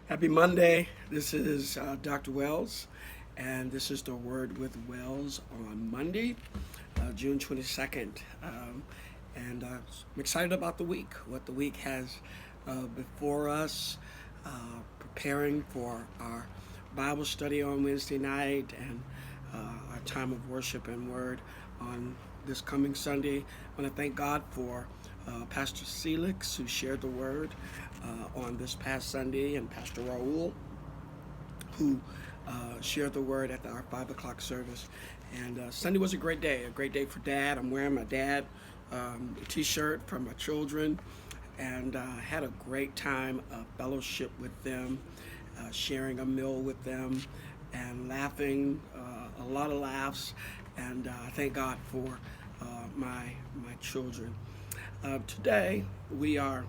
Happy Monday. This is Dr. Wells, and this is the Word with Wells on Monday, June 22nd. And I'm excited about the week, what the week has before us, preparing for our Bible study on Wednesday night and our time of worship and word on this coming Sunday. I want to thank God for Pastor Felix, who shared the word on this past Sunday, and Pastor Raul, who shared the word at our 5 o'clock service. And Sunday was a great day for Dad. I'm wearing my dad t-shirt from my children, and had a great time of fellowship with them, sharing a meal with them, and laughing, a lot of laughs, and I thank God for my children. Today we are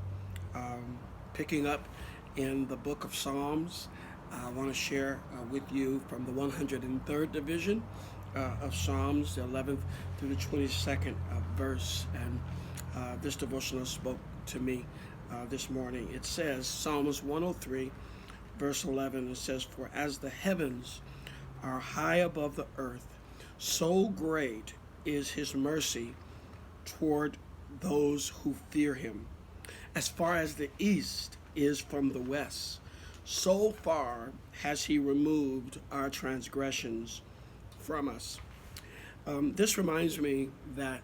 picking up in the book of Psalms. I want to share with you from the 103rd division of Psalms, the 11th through the 22nd verse. And this devotional spoke to me this morning. It says, Psalms 103, verse 11, it says, "For as the heavens are high above the earth, so great is his mercy toward those who fear him. As far as the east is from the west, so far has he removed our transgressions from us." This reminds me that,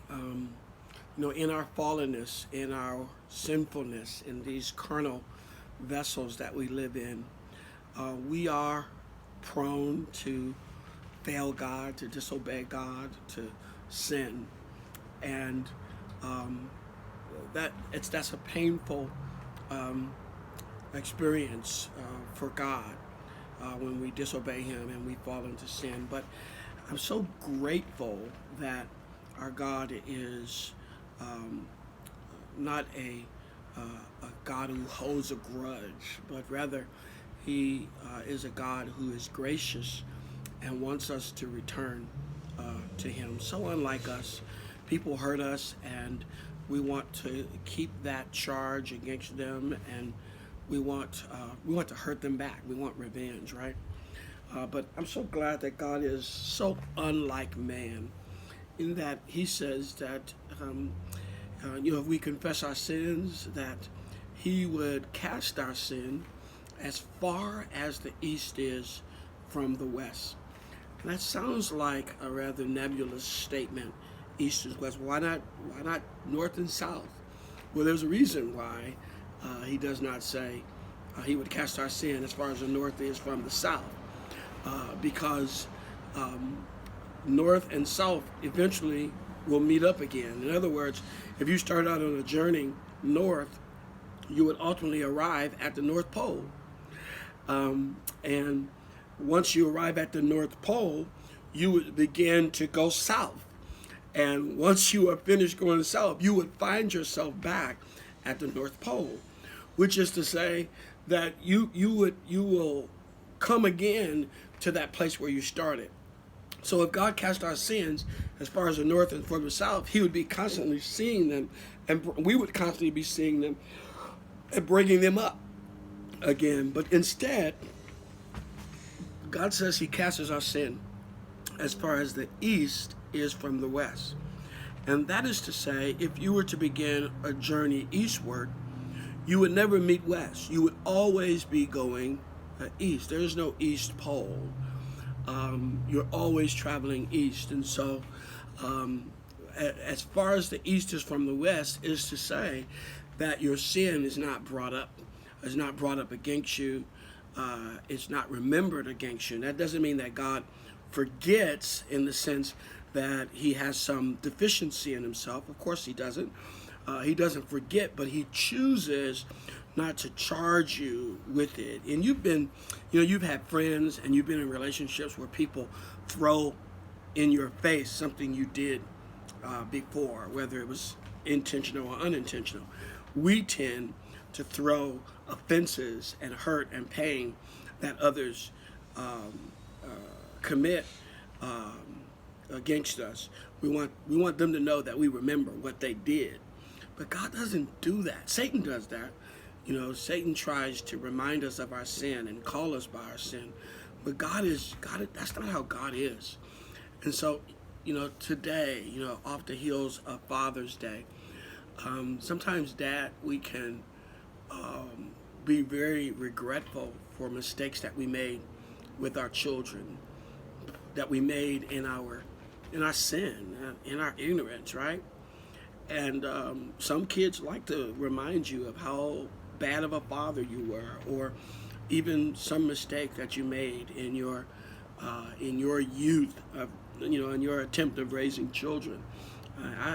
in our fallenness, in our sinfulness, in these carnal vessels that we live in, we are prone to fail God, to disobey God, to sin. And that's a painful experience for God when we disobey him and we fall into sin. But I'm so grateful that our God is not a God who holds a grudge, but rather he is a God who is gracious and wants us to return to him. So unlike us, people hurt us, and we want to keep that charge against them, and we want to hurt them back. We want revenge, right? But I'm so glad that God is so unlike man, in that he says that if we confess our sins, that he would cast our sin as far as the east is from the west. And that sounds like a rather nebulous statement. East and west. Why not north and south? Well, there's a reason why he does not say he would cast our sin as far as the north is from the south, because north and south eventually will meet up again. In other words, if you start out on a journey north, you would ultimately arrive at the North Pole. And once you arrive at the North Pole, you would begin to go south. And once you are finished going south, you would find yourself back at the North Pole, which is to say that you will come again to that place where you started. So if God cast our sins as far as the north and from the south, he would be constantly seeing them, and we would constantly be seeing them and bringing them up again. But instead, God says he casts our sin as far as the east is from the west. And that is to say, if you were to begin a journey eastward, you would never meet west. You would always be going east. There is no east pole. You're always traveling east. And so as far as the east is from the west, is to say that your sin is not brought up against you. It's not remembered against you. And that doesn't mean that God forgets, in the sense that he has some deficiency in himself. Of course he doesn't. He doesn't forget, but he chooses not to charge you with it. And you've had friends, and you've been in relationships where people throw in your face something you did before, whether it was intentional or unintentional. We tend to throw offenses and hurt and pain that others commit against us. We want them to know that we remember what they did. But God doesn't do that. Satan does that. Satan tries to remind us of our sin and call us by our sin, but God. That's not how God is. And so, today, off the heels of Father's Day, sometimes, Dad, we can be very regretful for mistakes that we made with our children, that we made in our sin, in our ignorance, right? And some kids like to remind you of how bad of a father you were, or even some mistake that you made in your youth, in your attempt of raising children.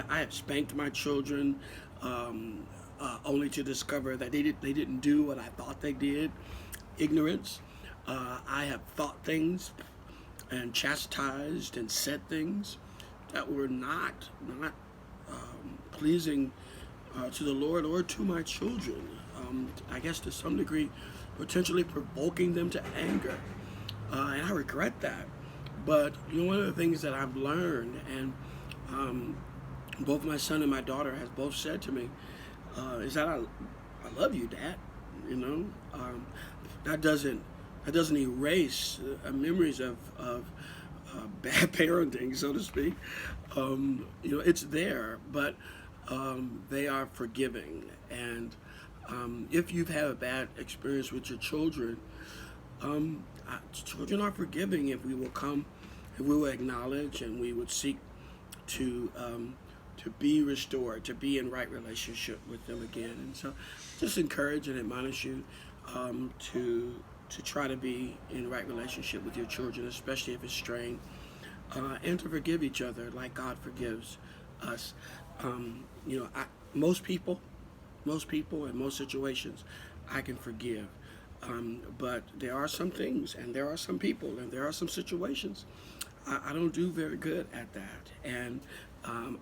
I have spanked my children, only to discover that they didn't do what I thought they did. Ignorance. I have thought things and chastised and said things that were not pleasing to the Lord or to my children. I guess to some degree, potentially provoking them to anger, and I regret that. But one of the things that I've learned, and both my son and my daughter has both said to me, is that I love you, Dad. That doesn't erase memories of bad parenting, so to speak. It's there, but they are forgiving. And if you've had a bad experience with your children, children are forgiving if we will come, if we will acknowledge, and we would seek to be restored, to be in right relationship with them again. And so, just encourage and admonish you to try to be in right relationship with your children, especially if it's strained, and to forgive each other like God forgives us. Most people in most situations, I can forgive. But there are some things, and there are some people, and there are some situations I don't do very good at that. And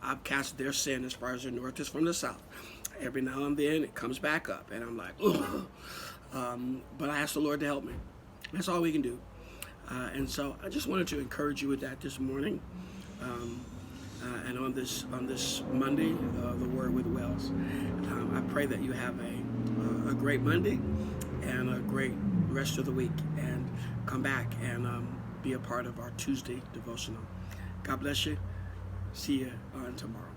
I've cast their sin as far as the north is from the south. Every now and then it comes back up, and I'm like, ugh. But I ask the Lord to help me. That's all we can do. And so I just wanted to encourage you with that this morning. And on this Monday, the Word with Wells. I pray that you have a great Monday and a great rest of the week, and come back and be a part of our Tuesday devotional. God bless you. See you on tomorrow.